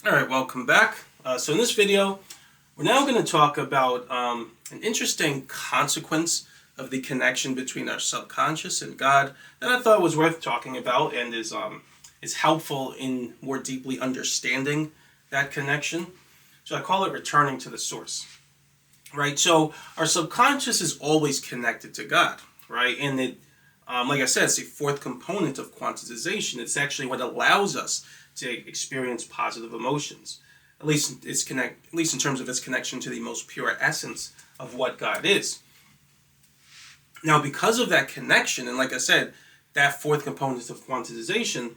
Alright, welcome back. So in this video, we're now going to talk about an interesting consequence of the connection between our subconscious and God that I thought was worth talking about and is helpful in more deeply understanding that connection. So I call it returning to the source. Right? So our subconscious is always connected to God, right? And it, like I said, it's the fourth component of quantization. It's actually what allows us to experience positive emotions, at least in terms of its connection to the most pure essence of what God is. Now, because of that connection, and like I said, that fourth component of quantization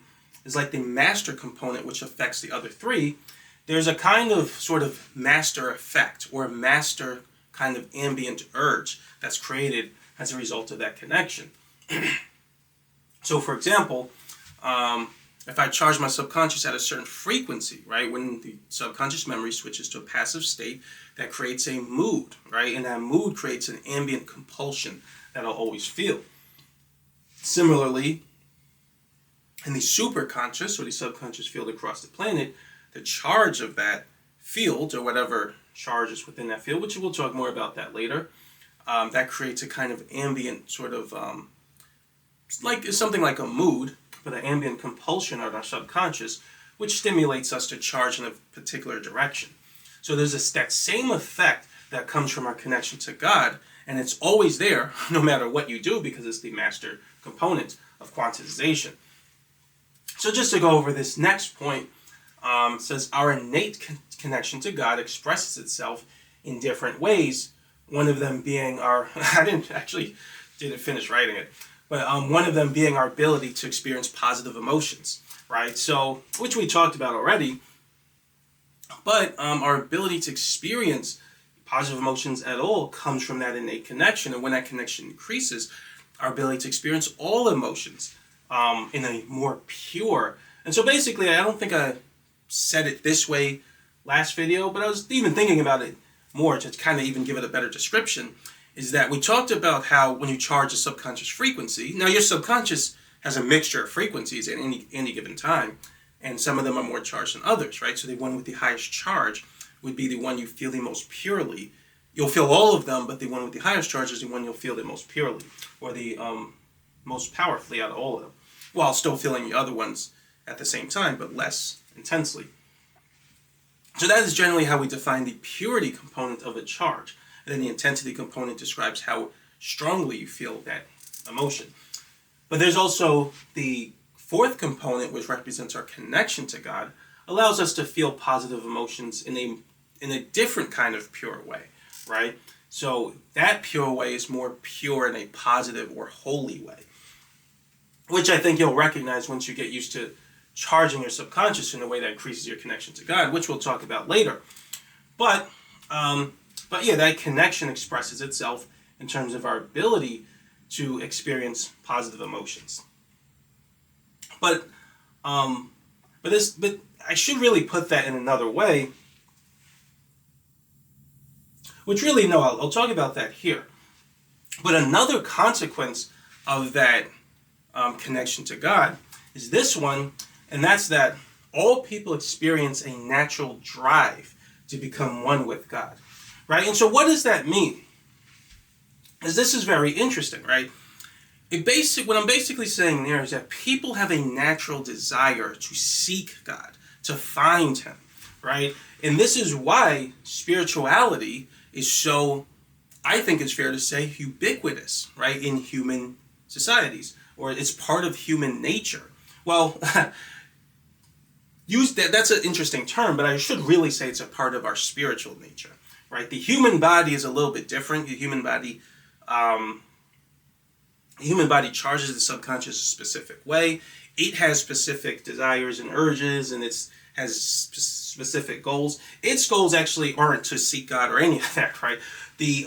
is like the master component, which affects the other three. There's a kind of sort of master effect or master kind of ambient urge that's created as a result of that connection. So, for example, if I charge my subconscious at a certain frequency, right, when the subconscious memory switches to a passive state, that creates a mood, right, and that mood creates an ambient compulsion that I'll always feel. Similarly, in the superconscious, or the subconscious field across the planet, the charge of that field, or whatever charge is within that field, which we'll talk more about that later, that creates a kind of ambient sort of, like something like a mood, but an ambient compulsion on our subconscious, which stimulates us to charge in a particular direction. So there's that same effect that comes from our connection to God, and it's always there, no matter what you do, because it's the master component of quantization. So just to go over this next point, it says our innate connection to God expresses itself in different ways, one of them being our, I didn't finish writing it, but one of them being our ability to experience positive emotions, right? So, which we talked about already, but our ability to experience positive emotions at all comes from that innate connection, and when that connection increases, our ability to experience all emotions in a more pure, and so basically, I don't think I said it this way last video, but I was even thinking about it more to kind of even give it a better description, is that we talked about how when you charge a subconscious frequency, now your subconscious has a mixture of frequencies at any given time, and some of them are more charged than others, right? So the one with the highest charge would be the one you feel the most purely. You'll feel all of them, but the one with the highest charge is the one you'll feel the most purely, or the most powerfully out of all of them, while still feeling the other ones at the same time, but less intensely. So that is generally how we define the purity component of a charge. And then the intensity component describes how strongly you feel that emotion. But there's also the fourth component, which represents our connection to God, allows us to feel positive emotions in a different kind of pure way, right? So that pure way is more pure in a positive or holy way, which I think you'll recognize once you get used to charging your subconscious in a way that increases your connection to God, which we'll talk about later. But yeah, that connection expresses itself in terms of our ability to experience positive emotions. But I should really put that in another way, which really, no, I'll talk about that here. But another consequence of that connection to God is this one, and that's that all people experience a natural drive to become one with God. Right? And so what does that mean? Because this is very interesting, right? What I'm basically saying there is that people have a natural desire to seek God, to find Him, right? And this is why spirituality is so, I think it's fair to say, ubiquitous, right, in human societies, or it's part of human nature. Well, that's an interesting term, but I should really say it's a part of our spiritual nature. Right, the human body is a little bit different. The human body charges the subconscious a specific way. It has specific desires and urges, and it has specific goals. Its goals actually aren't to seek God or any of that, right? The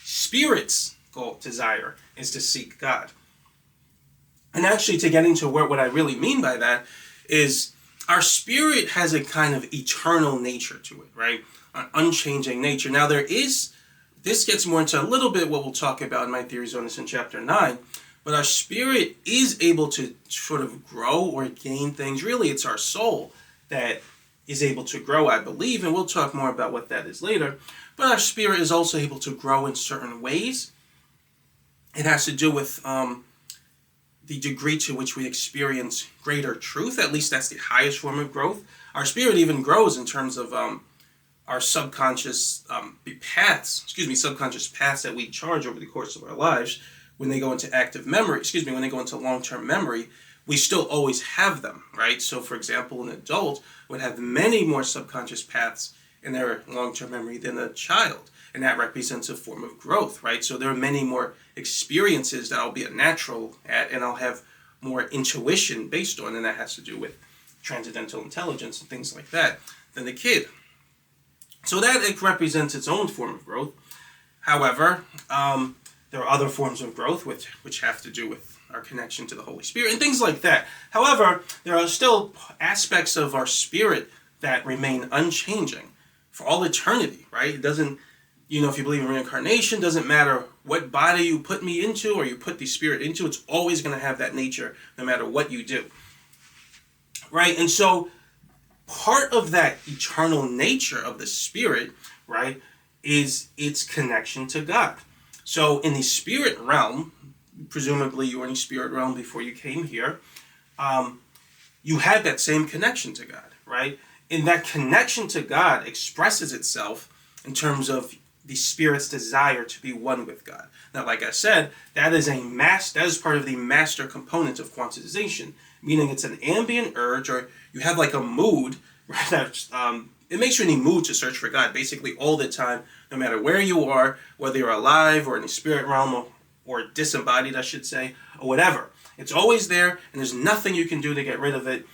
spirit's desire is to seek God. And actually, to get into what I really mean by that is our spirit has a kind of eternal nature to it, right? An unchanging nature. Now this gets more into a little bit what we'll talk about in my theories on this in chapter 9, but our spirit is able to sort of grow or gain things. Really, it's our soul that is able to grow, I believe, and we'll talk more about what that is later. But our spirit is also able to grow in certain ways. It has to do with the degree to which we experience greater truth. At least that's the highest form of growth. Our spirit even grows in terms of our subconscious subconscious paths that we charge over the course of our lives. When they go into active memory, when they go into long-term memory, we still always have them, right? So, for example, an adult would have many more subconscious paths in their long-term memory than a child, and that represents a form of growth, right? So there are many more experiences that I'll be a natural at, and I'll have more intuition based on, and that has to do with transcendental intelligence and things like that, than the kid. So that it represents its own form of growth. However, there are other forms of growth which have to do with our connection to the Holy Spirit and things like that. However, there are still aspects of our spirit that remain unchanging for all eternity, right? It doesn't, if you believe in reincarnation, doesn't matter what body you put me into or you put the spirit into, it's always going to have that nature no matter what you do, right? And so part of that eternal nature of the spirit, right, is its connection to God. So in the spirit realm, presumably you were in the spirit realm before you came here, you had that same connection to God, right? And that connection to God expresses itself in terms of the spirit's desire to be one with God. Now, like I said, that is part of the master component of quantization, meaning it's an ambient urge, or you have like a mood, right? It makes you in the mood to search for God basically all the time, no matter where you are, whether you're alive or in the spirit realm or disembodied, I should say, or whatever. It's always there, and there's nothing you can do to get rid of it.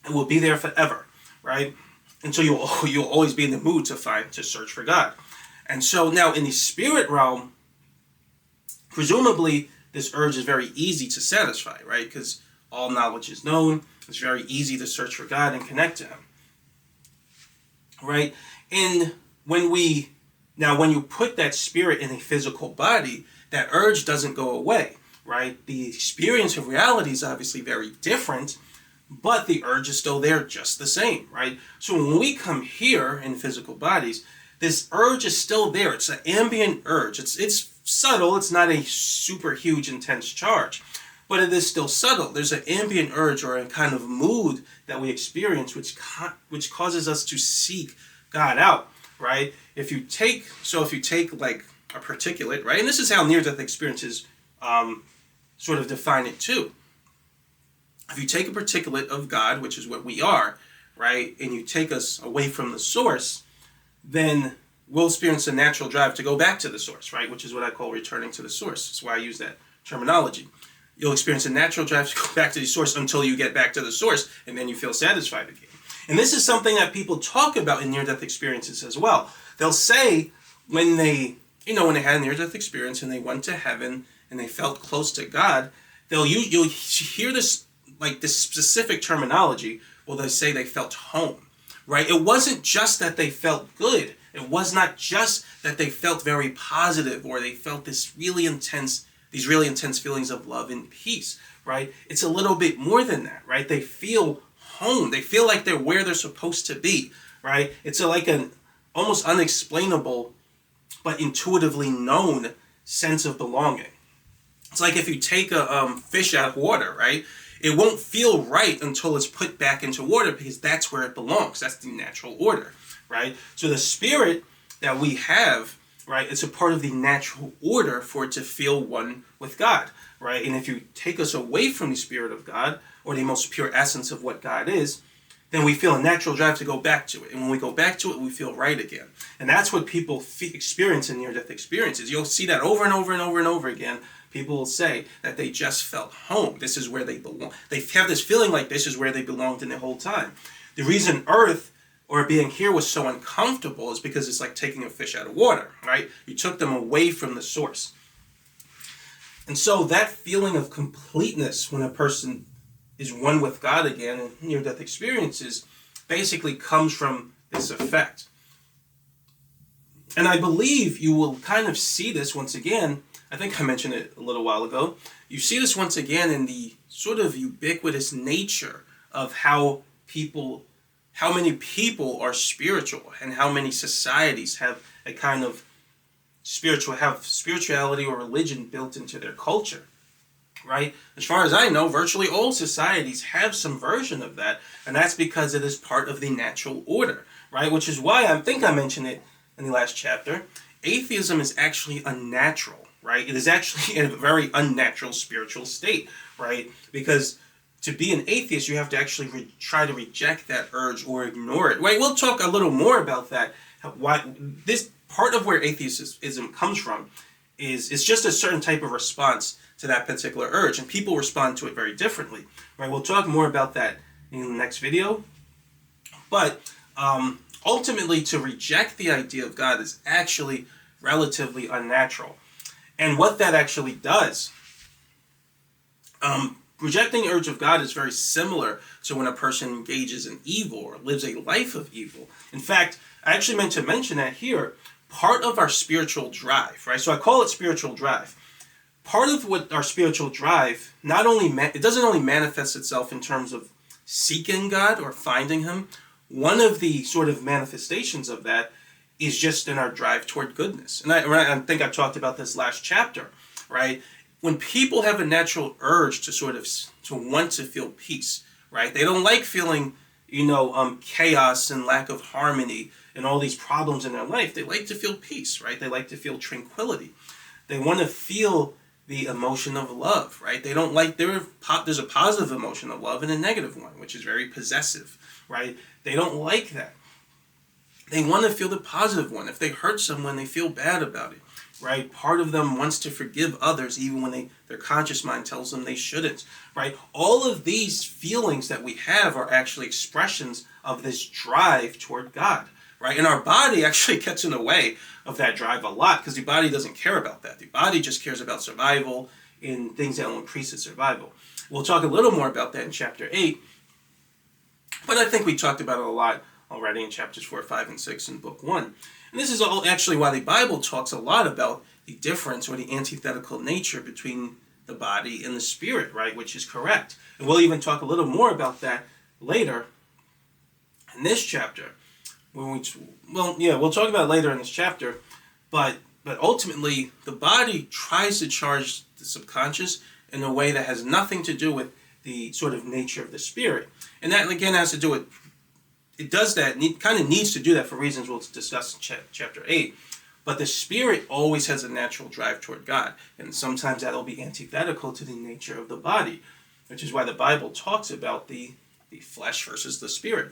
It will be there forever, right? And so you'll always be in the mood to search for God. And so now in the spirit realm, presumably this urge is very easy to satisfy, right? Because all knowledge is known. It's very easy to search for God and connect to Him, right? And when you put that spirit in a physical body, that urge doesn't go away, right? The experience of reality is obviously very different, but the urge is still there just the same, right? So when we come here in physical bodies, this urge is still there. It's an ambient urge. It's subtle. It's not a super huge intense charge, but it is still subtle. There's an ambient urge or a kind of mood that we experience which causes us to seek God out, right? If you take like a particulate, right? And this is how near-death experiences sort of define it too. If you take a particulate of God, which is what we are, right, and you take us away from the source, then we'll experience a natural drive to go back to the source, right, which is what I call returning to the source. That's why I use that terminology. You'll experience a natural drive to go back to the source until you get back to the source, and then you feel satisfied again. And this is something that people talk about in near-death experiences as well. They'll say when they had a near-death experience and they went to heaven and they felt close to God, you'll hear this specific terminology. Well, they say they felt home, right? It wasn't just that they felt good. It was not just that they felt very positive or they felt these really intense feelings of love and peace, right? It's a little bit more than that, right? They feel home. They feel like they're where they're supposed to be, right? It's like an almost unexplainable but intuitively known sense of belonging. It's like if you take a fish out of water, right? It won't feel right until it's put back into water because that's where it belongs. That's the natural order, right? So the spirit that we have, right, it's a part of the natural order for it to feel one with God, right? And if you take us away from the Spirit of God, or the most pure essence of what God is, then we feel a natural drive to go back to it. And when we go back to it, we feel right again. And that's what people experience in near-death experiences. You'll see that over and over and over and over again. People will say that they just felt home. This is where they belong. They have this feeling like this is where they belonged in the whole time. The reason Earth or being here was so uncomfortable is because it's like taking a fish out of water, right? You took them away from the source. And so that feeling of completeness when a person is one with God again in near-death experiences basically comes from this effect. And I believe you will kind of see this once again. I think I mentioned it a little while ago. You see this once again in the sort of ubiquitous nature of how people how many people are spiritual and how many societies have a kind of spirituality or religion built into their culture, right? As far as I know, virtually all societies have some version of that, and that's because it is part of the natural order, right? Which is why I think I mentioned it in the last chapter. Atheism is actually unnatural, right? It is actually in a very unnatural spiritual state, right? Because to be an atheist, you have to actually try to reject that urge or ignore it, right? We'll talk a little more about that. Why this part of where atheism comes from is just a certain type of response to that particular urge, and people respond to it very differently, right? We'll talk more about that in the next video. But ultimately, to reject the idea of God is actually relatively unnatural. And what that actually does, rejecting the urge of God is very similar to when a person engages in evil or lives a life of evil. In fact, I actually meant to mention that here, part of our spiritual drive, right? So I call it spiritual drive. Part of what our spiritual drive, it doesn't only manifest itself in terms of seeking God or finding Him. One of the sort of manifestations of that is just in our drive toward goodness. And I think I talked about this last chapter, right? When people have a natural urge to want to feel peace, right? They don't like feeling, chaos and lack of harmony and all these problems in their life. They like to feel peace, right? They like to feel tranquility. They want to feel the emotion of love, right? They don't like, there's a positive emotion of love and a negative one, which is very possessive, right? They don't like that. They want to feel the positive one. If they hurt someone, they feel bad about it, right? Part of them wants to forgive others even when their conscious mind tells them they shouldn't, right? All of these feelings that we have are actually expressions of this drive toward God, right? And our body actually gets in the way of that drive a lot because the body doesn't care about that. The body just cares about survival and things that will increase its survival. We'll talk a little more about that in chapter 8, but I think we talked about it a lot already in chapters 4, 5, and 6 in book 1. And this is all actually why the Bible talks a lot about the difference or the antithetical nature between the body and the spirit, right? Which is correct. And we'll even talk a little more about that later in this chapter. We'll talk about it later in this chapter, but ultimately the body tries to charge the subconscious in a way that has nothing to do with the sort of nature of the spirit. And that again has to do with, it does that, and it kind of needs to do that for reasons we'll discuss in chapter 8. But the spirit always has a natural drive toward God, and sometimes that'll be antithetical to the nature of the body, which is why the Bible talks about the flesh versus the spirit.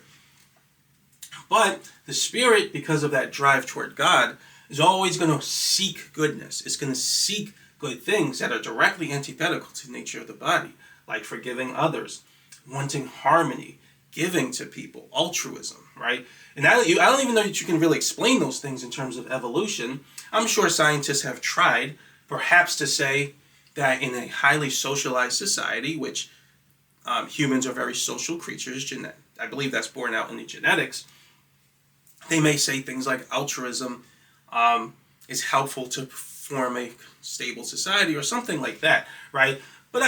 But the spirit, because of that drive toward God, is always going to seek goodness. It's going to seek good things that are directly antithetical to the nature of the body, like forgiving others, wanting harmony, giving to people, altruism, right? And I don't even know that you can really explain those things in terms of evolution. I'm sure scientists have tried, perhaps to say that in a highly socialized society, which humans are very social creatures, I believe that's borne out in the genetics, they may say things like altruism is helpful to form a stable society or something like that, right? But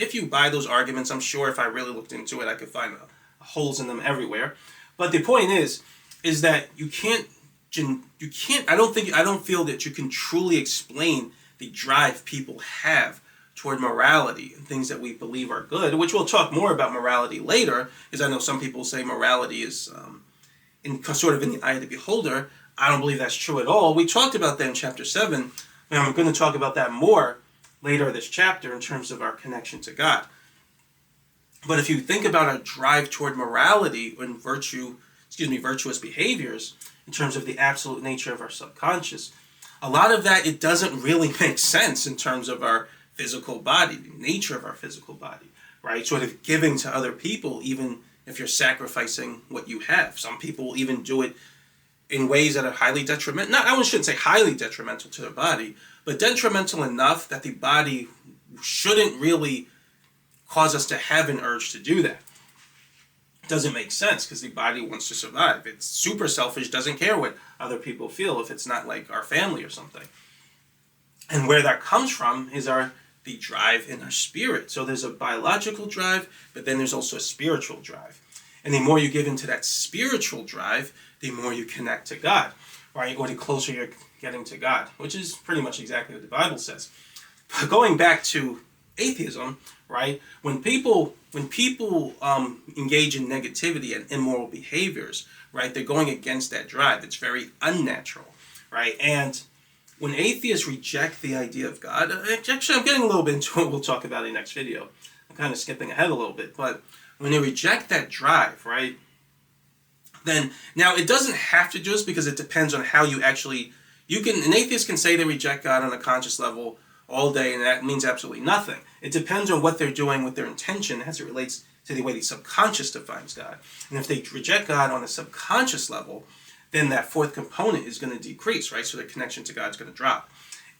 if you buy those arguments, I'm sure if I really looked into it, I could find holes in them everywhere. But the point is that I don't feel that you can truly explain the drive people have toward morality and things that we believe are good, which we'll talk more about morality later, because I know some people say morality is in the eye of the beholder. I don't believe that's true at all. We talked about that in chapter 7, and I'm going to talk about that more later in this chapter in terms of our connection to God. But if you think about our drive toward morality and virtuous behaviors in terms of the absolute nature of our subconscious, a lot of that, it doesn't really make sense in terms of our physical body, the nature of our physical body, right? Sort of giving to other people, even if you're sacrificing what you have. Some people even do it in ways that are highly detrimental. I shouldn't say highly detrimental to their body, but detrimental enough that the body shouldn't really cause us to have an urge to do that. It doesn't make sense because the body wants to survive. It's super selfish, doesn't care what other people feel if it's not like our family or something. And where that comes from is the drive in our spirit. So there's a biological drive, but then there's also a spiritual drive. And the more you give into that spiritual drive, the more you connect to God, right? Or the closer you're getting to God, which is pretty much exactly what the Bible says. But going back to atheism, right? When people engage in negativity and immoral behaviors, right? They're going against that drive. It's very unnatural, right? And when atheists reject the idea of God, actually I'm getting a little bit into it. We'll talk about it in the next video. I'm kind of skipping ahead a little bit, but when they reject that drive, right? Then now it doesn't have to do this because it depends on how you actually. An atheist can say they reject God on a conscious level all day, and that means absolutely nothing. It depends on what they're doing with their intention as it relates to the way the subconscious defines God. And if they reject God on a subconscious level, then that fourth component is going to decrease, right? So their connection to God is going to drop.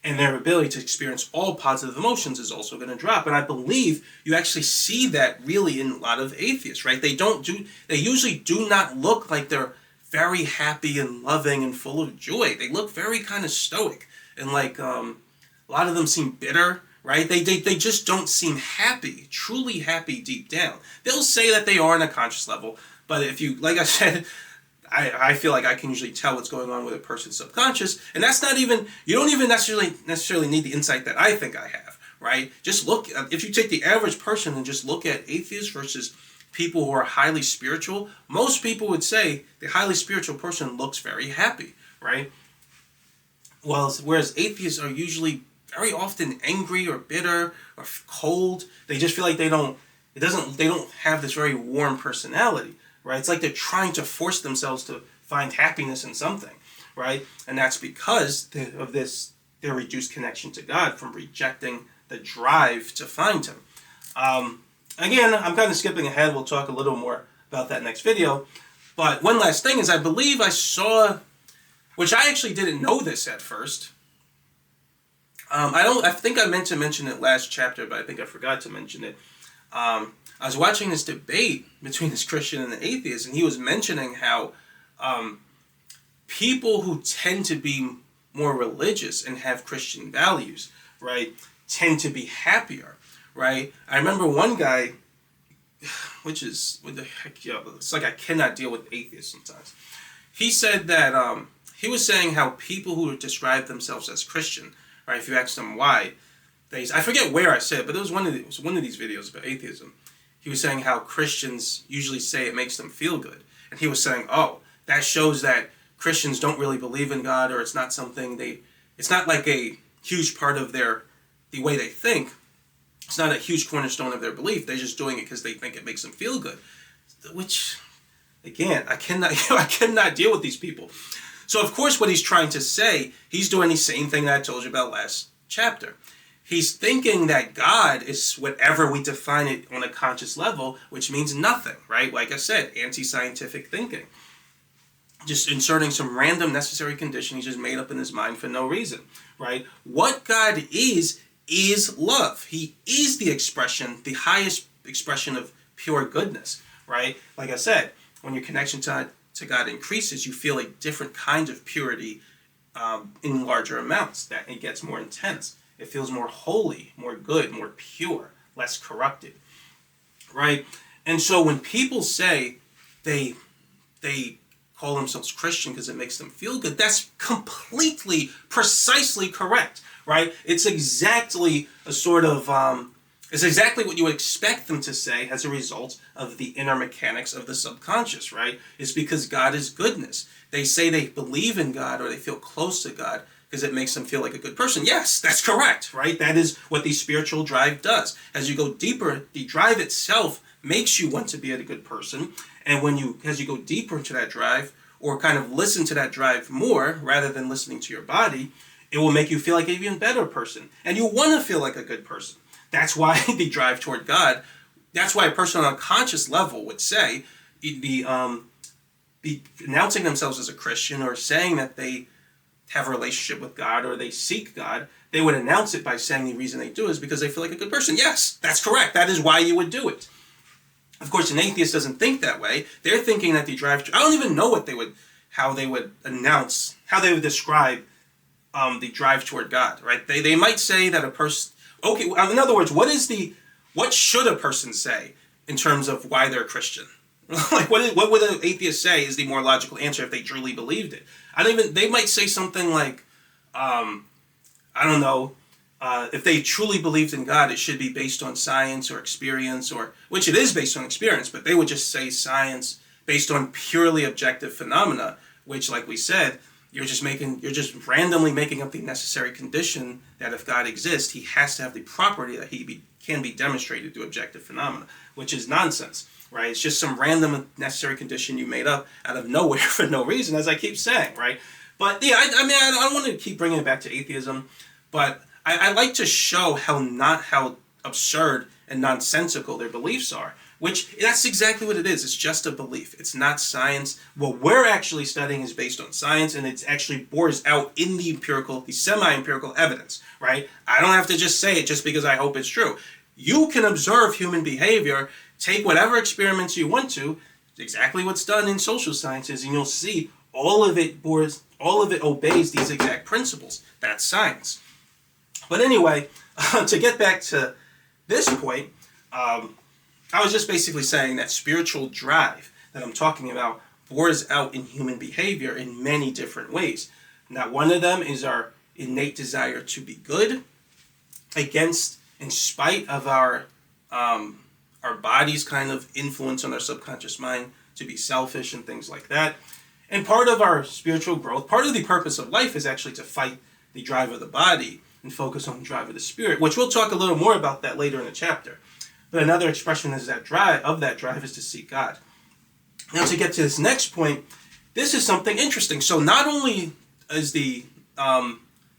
And their ability to experience all positive emotions is also going to drop. And I believe you actually see that really in a lot of atheists, right? They usually do not look like they're very happy and loving and full of joy. They look very kind of stoic. And like a lot of them seem bitter, right? They just don't seem happy, truly happy deep down. They'll say that they are on a conscious level, but if you, like I said, I feel like I can usually tell what's going on with a person's subconscious, and that's not even, you don't even necessarily need the insight that I think I have, right? Just look, if you take the average person and just look at atheists versus people who are highly spiritual, most people would say the highly spiritual person looks very happy, right? Whereas atheists are usually very often angry or bitter or cold. They just feel like they don't have this very warm personality, right? It's like they're trying to force themselves to find happiness in something, right? And that's because of their reduced connection to God from rejecting the drive to find Him. Again, I'm kind of skipping ahead. We'll talk a little more about that next video. But one last thing is I believe I saw, which I actually didn't know this at first. I think I meant to mention it last chapter, but I think I forgot to mention it. I was watching this debate between this Christian and the atheist, and he was mentioning how people who tend to be more religious and have Christian values, right, tend to be happier, right? I remember one guy, which is, what the heck, it's like I cannot deal with atheists sometimes. He said that, he was saying how people who describe themselves as Christian, right, if you ask them why, I forget where I said it, but it was one of these videos about atheism. He was saying how Christians usually say it makes them feel good. And he was saying, oh, that shows that Christians don't really believe in God, or it's not something it's not like a huge part of the way they think. It's not a huge cornerstone of their belief. They're just doing it because they think it makes them feel good. Which, again, I cannot deal with these people. So, of course, what he's trying to say, he's doing the same thing that I told you about last chapter. He's thinking that God is whatever we define it on a conscious level, which means nothing, right? Like I said, anti-scientific thinking. Just inserting some random necessary condition he's just made up in his mind for no reason, right? What God is love. He is the highest expression of pure goodness, right? Like I said, when your connection to God increases, you feel a different kind of purity in larger amounts. That it gets more intense. It feels more holy, more good, more pure, less corrupted, right? And so when people say they call themselves Christian because it makes them feel good, that's precisely correct, right? It's exactly a sort of, it's exactly what you would expect them to say as a result of the inner mechanics of the subconscious, right? It's because God is goodness. They say they believe in God or they feel close to God because it makes them feel like a good person. Yes, that's correct, right? That is what the spiritual drive does. As you go deeper, the drive itself makes you want to be a good person. And as you go deeper into that drive, or kind of listen to that drive more, rather than listening to your body, it will make you feel like an even better person. And you want to feel like a good person. That's why the drive toward God, that's why a person on a conscious level would say, be announcing themselves as a Christian or saying that they have a relationship with God or they seek God, they would announce it by saying the reason they do it is because they feel like a good person. Yes, that's correct. That is why you would do it. Of course, an atheist doesn't think that way. They're thinking that the drive, I don't even know how they would describe the drive toward God, right? They might say that a person, okay, in other words, what should a person say in terms of why they're Christian? Like, what would an atheist say is the more logical answer if they truly believed it? They might say something like, I don't know, if they truly believed in God, it should be based on science or experience, which it is based on experience, but they would just say science based on purely objective phenomena, which, like we said, you're just randomly making up the necessary condition that if God exists, he has to have the property that can be demonstrated through objective phenomena, which is nonsense, right? It's just some random necessary condition you made up out of nowhere for no reason, as I keep saying, right? But yeah, I don't want to keep bringing it back to atheism, but I like to show how absurd and nonsensical their beliefs are. Which, that's exactly what it is. It's just a belief. It's not science. What we're actually studying is based on science, and it actually bores out in the semi-empirical evidence, right? I don't have to just say it just because I hope it's true. You can observe human behavior, take whatever experiments you want to, exactly what's done in social sciences, and you'll see all of it obeys these exact principles. That's science. But anyway, to get back to this point, I was just basically saying that spiritual drive that I'm talking about bores out in human behavior in many different ways. Now, one of them is our innate desire to be good, in spite of our body's kind of influence on our subconscious mind to be selfish and things like that. And part of our spiritual growth, part of the purpose of life is actually to fight the drive of the body and focus on the drive of the spirit, which we'll talk a little more about that later in the chapter. But another expression is that drive is to seek God. Now, to get to this next point, this is something interesting. So not only is the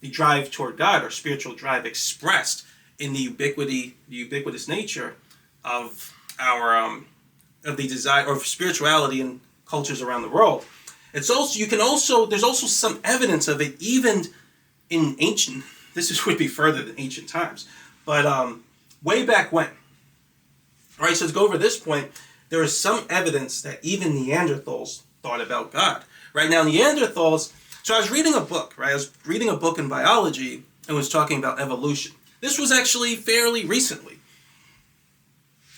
drive toward God, or spiritual drive, expressed in the ubiquitous nature of of the desire of spirituality in cultures around the world, there's also some evidence of it even in ancient. Would be further than ancient times, but way back when. All right, so to go over this point, there is some evidence that even Neanderthals thought about God. Right now, Neanderthals. So I was reading a book, right? I was reading a book in biology and was talking about evolution. This was actually fairly recently.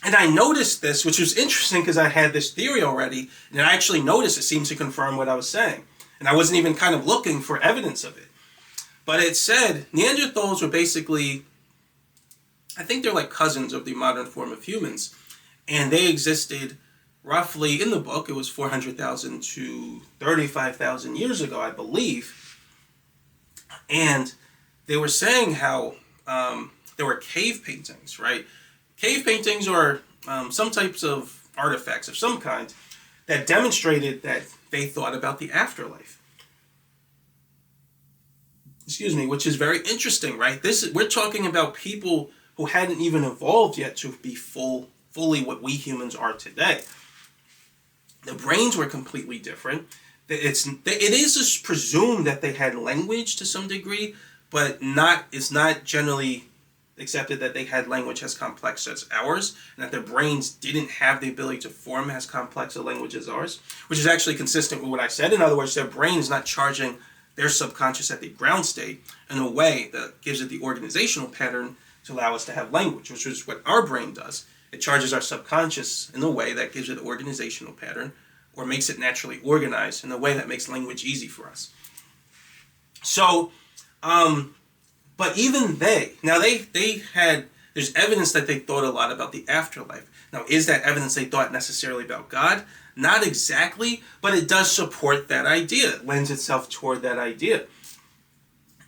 And I noticed this, which was interesting because I had this theory already, and I actually noticed it seemed to confirm what I was saying. And I wasn't even kind of looking for evidence of it. But it said Neanderthals were basically, I think they're like cousins of the modern form of humans. And they existed roughly, in the book, it was 400,000 to 35,000 years ago, I believe. And they were saying how there were cave paintings, right? Cave paintings are some types of artifacts of some kind that demonstrated that they thought about the afterlife. Excuse me, which is very interesting, right? We're talking about people who hadn't even evolved yet to be fully what we humans are today. The brains were completely different. It is presumed that they had language to some degree, but it's not generally accepted that they had language as complex as ours, and that their brains didn't have the ability to form as complex a language as ours, which is actually consistent with what I said. In other words, their brain is not charging their subconscious at the ground state in a way that gives it the organizational pattern to allow us to have language, which is what our brain does. It charges our subconscious in a way that gives it an organizational pattern, or makes it naturally organized in a way that makes language easy for us. So, but even there's evidence that they thought a lot about the afterlife. Now, is that evidence they thought necessarily about God? Not exactly, but it does support that idea. It lends itself toward that idea.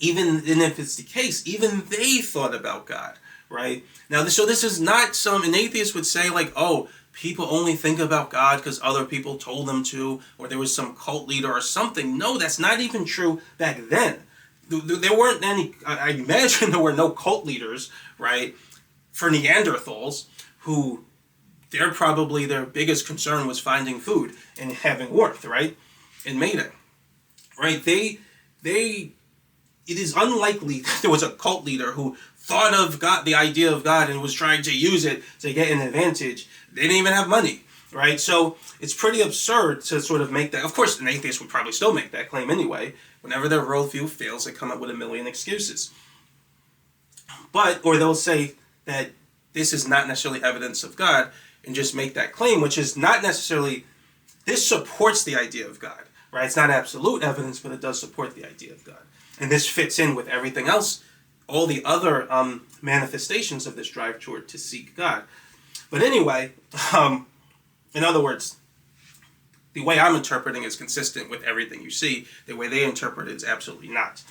And if it's the case, even they thought about God, right? Now, so this is not an atheist would say like, oh, people only think about God because other people told them to, or there was some cult leader or something. No, that's not even true back then. There weren't any, I imagine there were no cult leaders, right, for Neanderthals who their biggest concern was finding food and having warmth, right, and mating, right? It is unlikely that there was a cult leader who thought of God, the idea of God, and was trying to use it to get an advantage. They didn't even have money, right? So it's pretty absurd to sort of make that. Of course, an atheist would probably still make that claim anyway. Whenever their worldview fails, they come up with a million excuses. Or they'll say that this is not necessarily evidence of God. and just make that claim, which is not necessarily, this supports the idea of God, right? It's not absolute evidence, but it does support the idea of God. And this fits in with everything else, all the other manifestations of this drive toward to seek God. But anyway, in other words, the way I'm interpreting is consistent with everything you see. The way they interpret it is absolutely not.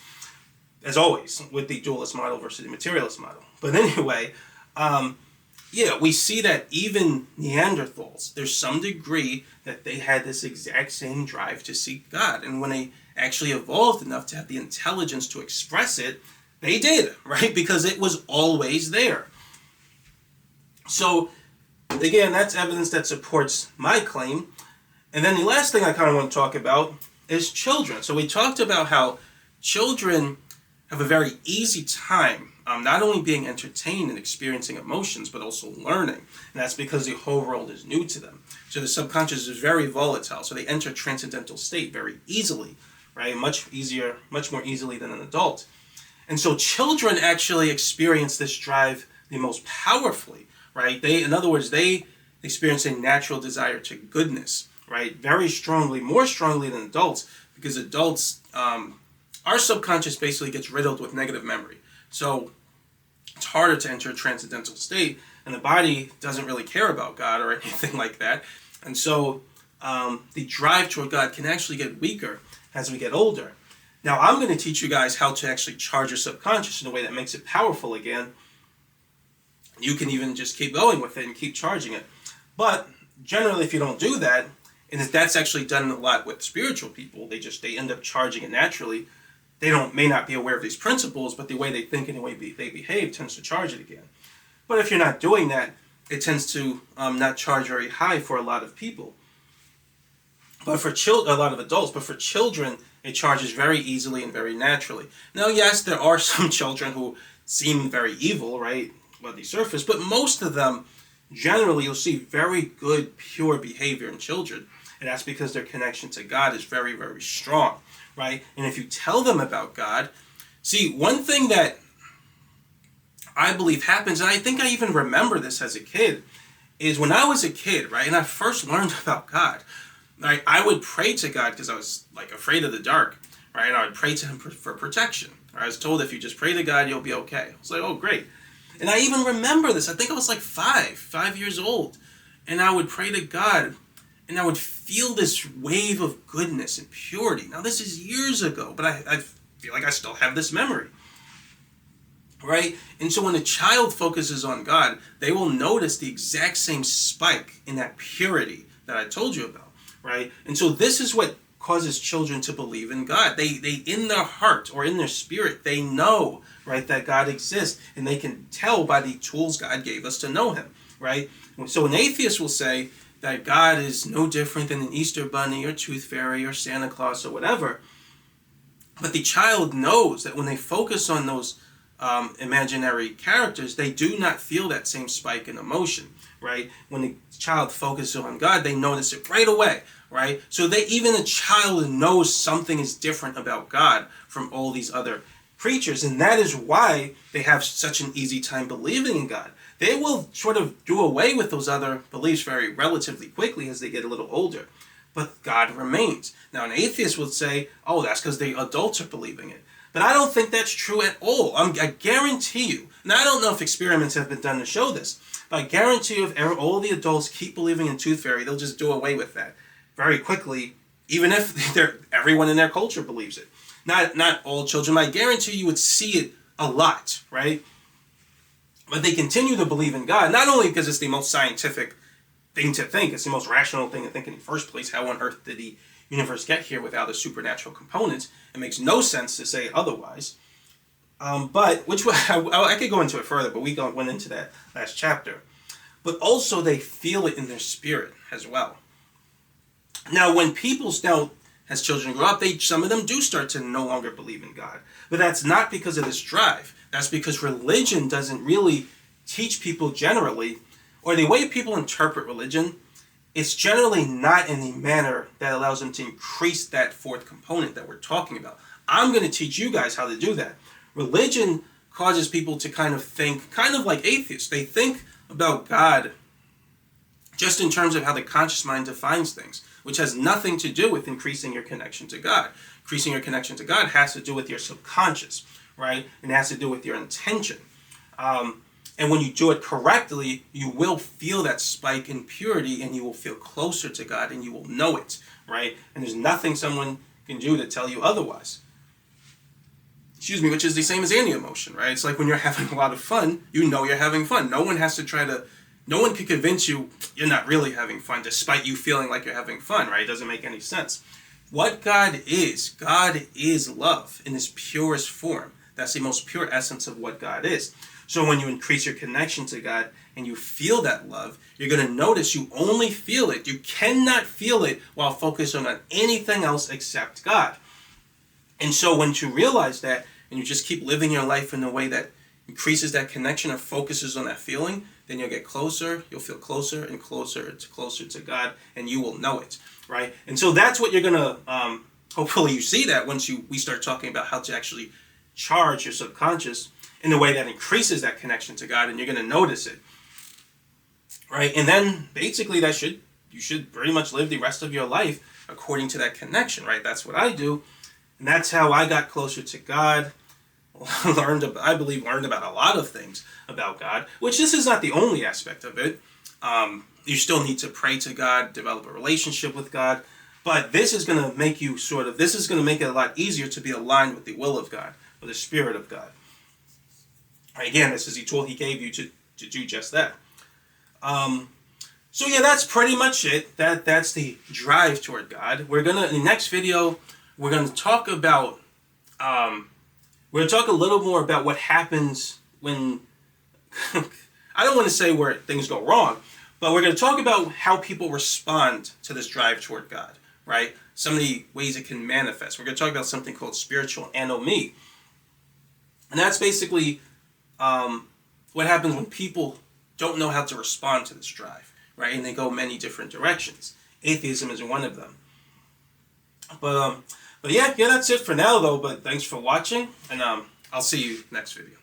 As always, with the dualist model versus the materialist model. But anyway, we see that even Neanderthals, there's some degree that they had this exact same drive to seek God. And when they actually evolved enough to have the intelligence to express it, they did, right? Because it was always there. So, again, that's evidence that supports my claim. And then the last thing I kind of want to talk about is children. So we talked about how children have a very easy time not only being entertained and experiencing emotions, but also learning. And that's because the whole world is new to them. So the subconscious is very volatile. So they enter a transcendental state very easily, right? Much more easily than an adult. And so children actually experience this drive the most powerfully, right? In other words, they experience a natural desire to goodness, right? Very strongly, more strongly than adults, because adults, our subconscious basically gets riddled with negative memory. So it's harder to enter a transcendental state, and the body doesn't really care about God or anything like that. And so the drive toward God can actually get weaker as we get older. Now, I'm going to teach you guys how to actually charge your subconscious in a way that makes it powerful again. You can even just keep going with it and keep charging it. But generally, if you don't do that, and that's actually done a lot with spiritual people, they end up charging it naturally. They may not be aware of these principles, but the way they think and the way they behave tends to charge it again. But if you're not doing that, it tends to not charge very high for a lot of people. But for a lot of adults, but for children, it charges very easily and very naturally. Now, yes, there are some children who seem very evil, right, on the surface, but most of them, generally, you'll see very good, pure behavior in children. And that's because their connection to God is very, very strong, right? And if you tell them about God, see, one thing that I believe happens, and I think I even remember this as a kid, is when I was a kid, right, and I first learned about God, right, I would pray to God because I was like afraid of the dark, right? And I would pray to him for protection. I was told if you just pray to God, you'll be okay. I was like, oh, great. And I even remember this. I think I was like 5 years old. And I would pray to God, and I would feel this wave of goodness and purity. Now, this is years ago, but I feel like I still have this memory, right? And so when a child focuses on God, they will notice the exact same spike in that purity that I told you about, right? And so this is what causes children to believe in God. They in their heart or in their spirit, they know, right, that God exists, and they can tell by the tools God gave us to know him, right? So an atheist will say that God is no different than an Easter bunny or tooth fairy or Santa Claus or whatever. But the child knows that when they focus on those imaginary characters, they do not feel that same spike in emotion, right? When the child focuses on God, they notice it right away, right? So even a child knows something is different about God from all these other creatures, and that is why they have such an easy time believing in God. They will sort of do away with those other beliefs relatively quickly as they get a little older, but God remains. Now, an atheist would say, oh, that's because the adults are believing it. But I don't think that's true at all. I guarantee you, and I don't know if experiments have been done to show this, but I guarantee you if all the adults keep believing in Tooth Fairy, they'll just do away with that very quickly, even if everyone in their culture believes it. Not all children, but I guarantee you would see it a lot, right? But they continue to believe in God, not only because it's the most scientific thing to think, it's the most rational thing to think in the first place. How on earth did the universe get here without a supernatural component? It makes no sense to say otherwise. But I could go into it further, but we went into that last chapter. But also they feel it in their spirit as well. Now, when as children grow up, some of them do start to no longer believe in God. But that's not because of this drive. That's because religion doesn't really teach people generally, or the way people interpret religion, it's generally not in the manner that allows them to increase that fourth component that we're talking about. I'm going to teach you guys how to do that. Religion causes people to kind of think, kind of like atheists. They think about God just in terms of how the conscious mind defines things, which has nothing to do with increasing your connection to God. Increasing your connection to God has to do with your subconscious, right? And it has to do with your intention. And when you do it correctly, you will feel that spike in purity, and you will feel closer to God, and you will know it, right? And there's nothing someone can do to tell you otherwise. Excuse me, which is the same as any emotion, right? It's like when you're having a lot of fun, you know you're having fun. No one can convince you you're not really having fun, despite you feeling like you're having fun, right? It doesn't make any sense. What God is love in its purest form. That's the most pure essence of what God is. So when you increase your connection to God and you feel that love, you're going to notice you only feel it. You cannot feel it while focusing on anything else except God. And so once you realize that, and you just keep living your life in a way that increases that connection or focuses on that feeling, then you'll get closer, you'll feel closer and closer to God, and you will know it, right? And so that's what you're going to, hopefully you see that once we start talking about how to actually charge your subconscious in a way that increases that connection to God, and you're going to notice it, right? And then basically you should pretty much live the rest of your life according to that connection, right? That's what I do, and that's how I got closer to God. learned about a lot of things about God, which this is not the only aspect of it. You still need to pray to God, develop a relationship with God, but this is going to make it a lot easier to be aligned with the will of God, with the Spirit of God. Again, this is the tool He gave you to do just that. So yeah, that's pretty much it. That's the drive toward God. In the next video, we're gonna talk about we're going to talk a little more about what happens when I don't want to say where things go wrong, but we're going to talk about how people respond to this drive toward God, right? Some of the ways it can manifest. We're going to talk about something called spiritual anomie. And that's basically what happens when people don't know how to respond to this drive, right? And they go many different directions. Atheism is one of them. But yeah, that's it for now, though. But thanks for watching, and I'll see you next video.